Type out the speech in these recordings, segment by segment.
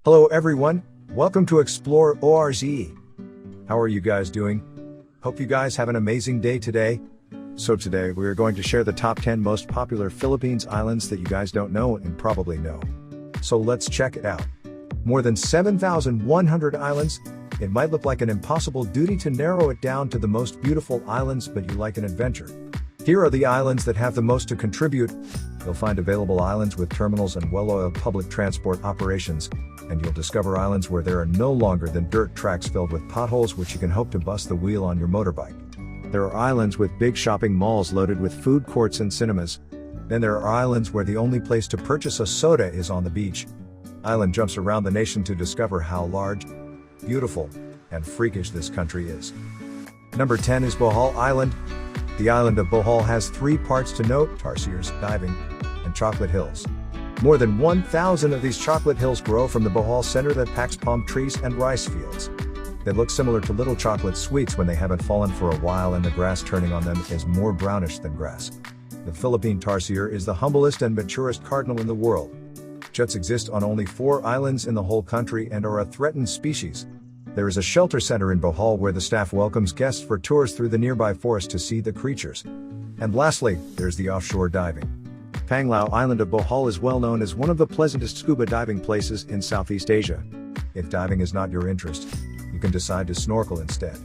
Hello everyone, welcome to Explore ORZE. How are you guys doing? Hope you guys have an amazing day today. So today we are going to share the top 10 most popular Philippines islands that you guys don't know and probably know. So let's check it out. More than 7,100 islands. It might look like an impossible duty to narrow it down to the most beautiful islands, but you like an adventure. Here are the islands that have the most to contribute. You'll find available islands with terminals and well-oiled public transport operations, and you'll discover islands where there are no longer than dirt tracks filled with potholes which you can hope to bust the wheel on your motorbike. There are islands with big shopping malls loaded with food courts and cinemas. Then there are islands where the only place to purchase a soda is on the beach. Island jumps around the nation to discover how large, beautiful, and freakish this country is. Number 10 is Bohol Island. The island of Bohol has three parts to note: tarsiers, diving, and chocolate hills. More than 1,000 of these chocolate hills grow from the Bohol center that packs palm trees and rice fields. They look similar to little chocolate sweets when they haven't fallen for a while and the grass turning on them is more brownish than grass. The Philippine tarsier is the humblest and maturest cardinal in the world. Juts exist on only 4 islands in the whole country and are a threatened species. There is a shelter center in Bohol where the staff welcomes guests for tours through the nearby forest to see the creatures. And lastly, there's the offshore diving. Panglao Island of Bohol is well known as one of the pleasantest scuba diving places in Southeast Asia. If diving is not your interest, you can decide to snorkel instead.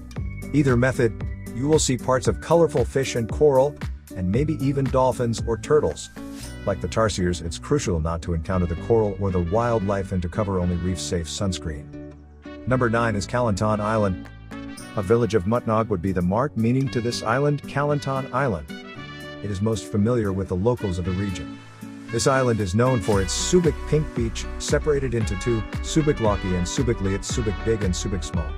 Either method, you will see parts of colorful fish and coral, and maybe even dolphins or turtles. Like the tarsiers, it's crucial not to encounter the coral or the wildlife and to cover only reef-safe sunscreen. Number 9 is Calintaan Island. A village of Mutnog would be the marked meaning to this island, Calintaan Island. It is most familiar with the locals of the region. This island is known for its Subic Pink Beach, separated into two, Subic Laki and Subic Liit, Subic Big and Subic Small.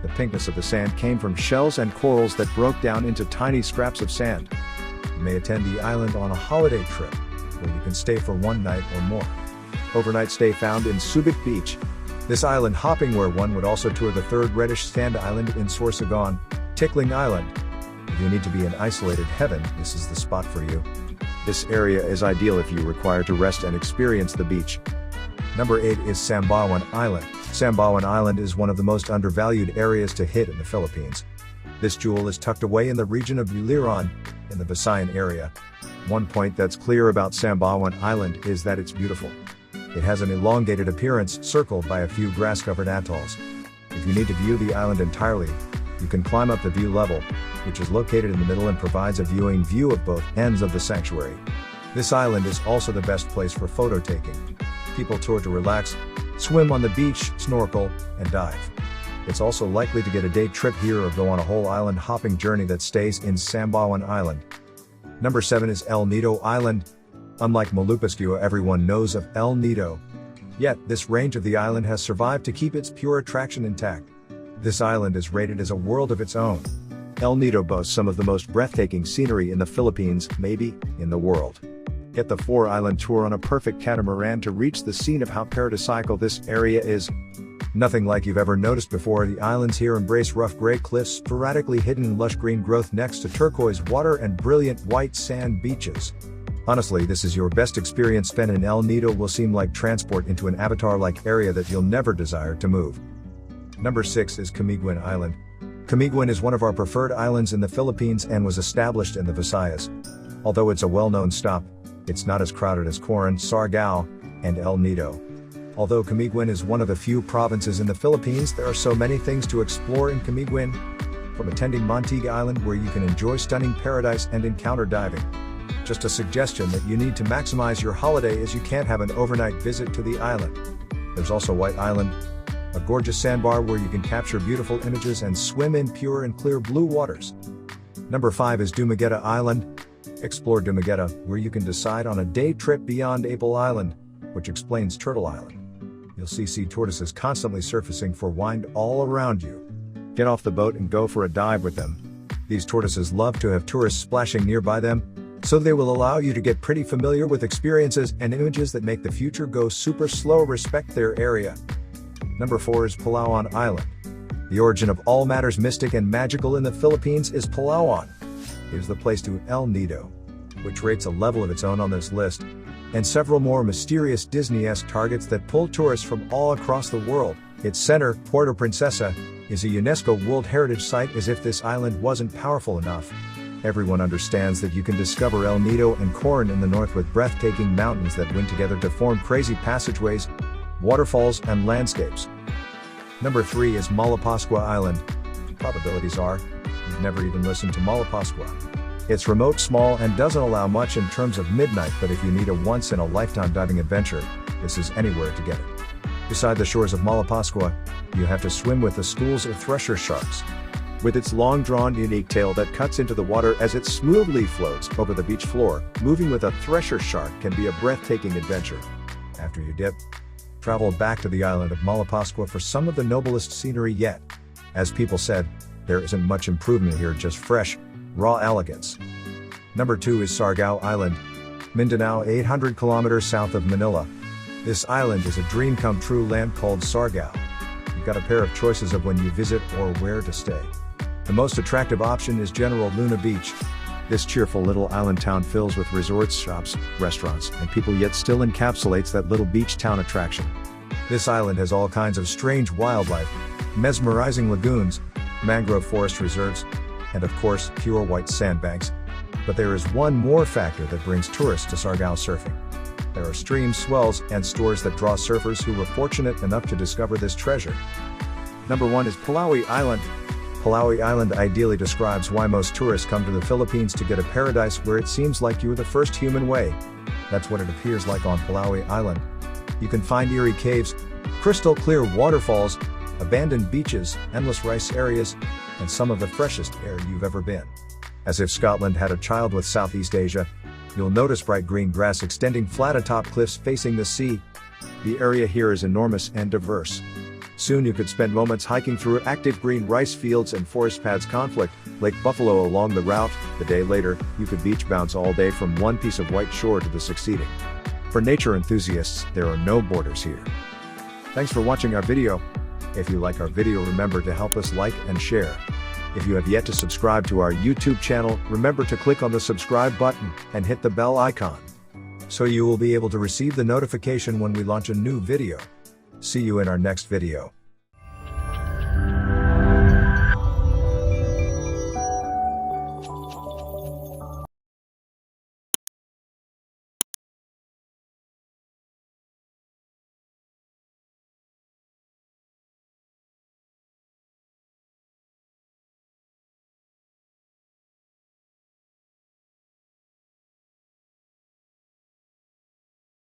The pinkness of the sand came from shells and corals that broke down into tiny scraps of sand. You may attend the island on a holiday trip, where you can stay for one night or more. Overnight stay found in Subic Beach. This island hopping where one would also tour the third reddish sand island in Sorsogon, Tickling Island. If you need to be in isolated heaven, this is the spot for you. This area is ideal if you require to rest and experience the beach. Number 8 is Sambawan Island. Sambawan Island is one of the most undervalued areas to hit in the Philippines. This jewel is tucked away in the region of Buliran, in the Visayan area. One point that's clear about Sambawan Island is that it's beautiful. It has an elongated appearance, circled by a few grass-covered atolls. If you need to view the island entirely, you can climb up the view level, which is located in the middle and provides a viewing view of both ends of the sanctuary. This island is also the best place for photo taking. People tour to relax, swim on the beach, snorkel, and dive. It's also likely to get a day trip here or go on a whole island hopping journey that stays in Sambawan Island. Number 7 is El-Nido Island. Unlike Malapascua, everyone knows of El-Nido. Yet, this range of the island has survived to keep its pure attraction intact. This island is rated as a world of its own. El-Nido boasts some of the most breathtaking scenery in the Philippines, maybe in the world. Get the 4-island tour on a perfect catamaran to reach the scene of how paradisiacal this area is. Nothing like you've ever noticed before. The islands here embrace rough gray cliffs, sporadically hidden in lush green growth next to turquoise water and brilliant white sand beaches. Honestly, this is your best experience spent in El-Nido. Will seem like transport into an avatar-like area that you'll never desire to move. Number 6 is Camiguin Island. Camiguin is one of our preferred islands in the Philippines and was established in the Visayas. Although it's a well-known stop, it's not as crowded as Coron, Siargao, and El-Nido. Although Camiguin is one of the few provinces in the Philippines, there are so many things to explore in Camiguin. From attending Montega Island, where you can enjoy stunning paradise and encounter diving. Just a suggestion that you need to maximize your holiday, as you can't have an overnight visit to the island. There's also White Island, a gorgeous sandbar where you can capture beautiful images and swim in pure and clear blue waters. Number 5 is Dumaguete Island. Explore Dumaguete, where you can decide on a day trip beyond Apple Island, which explains Turtle Island. You'll see sea tortoises constantly surfacing for wind all around you. Get off the boat and go for a dive with them. These tortoises love to have tourists splashing nearby them, so they will allow you to get pretty familiar with experiences and images that make the future go super slow. Respect their area. Number 4 is Palawan Island. The origin of all matters mystic and magical in the Philippines is Palawan. It is the place to El-Nido. which rates a level of its own on this list, and several more mysterious Disney-esque targets that pull tourists from all across the world. Its center, Puerto Princesa, is a UNESCO World Heritage Site. As if this island wasn't powerful enough, everyone understands that you can discover El-Nido and Coron in the north with breathtaking mountains that wind together to form crazy passageways, waterfalls, and landscapes. Number 3 is Malapascua Island. Probabilities are, you've never even listened to Malapascua. It's remote, small, and doesn't allow much in terms of midnight, but if you need a once-in-a-lifetime diving adventure, this is anywhere to get it. Beside the shores of Malapascua, you have to swim with the schools of thresher sharks. With its long-drawn, unique tail that cuts into the water as it smoothly floats over the beach floor, moving with a thresher shark can be a breathtaking adventure. After you dip, travel back to the island of Malapascua for some of the noblest scenery yet. As people said, there isn't much improvement here, just fresh, raw elegance. Number 2 is Siargao Island, Mindanao, 800 kilometers south of Manila. This island is a dream come true land called Siargao. You've got a pair of choices of when you visit or where to stay. The most attractive option is General Luna Beach. This cheerful little island town fills with resorts, shops, restaurants, and people, yet still encapsulates that little beach town attraction. This island has all kinds of strange wildlife, mesmerizing lagoons, mangrove forest reserves, and of course, pure white sandbanks. But there is one more factor that brings tourists to Siargao: surfing. There are streams, swells, and stores that draw surfers who were fortunate enough to discover this treasure. Number 1 is Palaui Island. Palaui Island ideally describes why most tourists come to the Philippines to get a paradise where it seems like you're the first human way. That's what it appears like on Palaui Island. You can find eerie caves, crystal clear waterfalls, abandoned beaches, endless rice areas, and some of the freshest air you've ever been. As if Scotland had a child with Southeast Asia, you'll notice bright green grass extending flat atop cliffs facing the sea. The area here is enormous and diverse. Soon you could spend moments hiking through active green rice fields and forest paths, conflict, Lake Buffalo along the route. The day later, you could beach bounce all day from one piece of white shore to the succeeding. For nature enthusiasts, there are no borders here. Thanks for watching our video. If you like our video, remember to help us like and share. If you have yet to subscribe to our YouTube channel, remember to click on the subscribe button and hit the bell icon, so you will be able to receive the notification when we launch a new video. See you in our next video.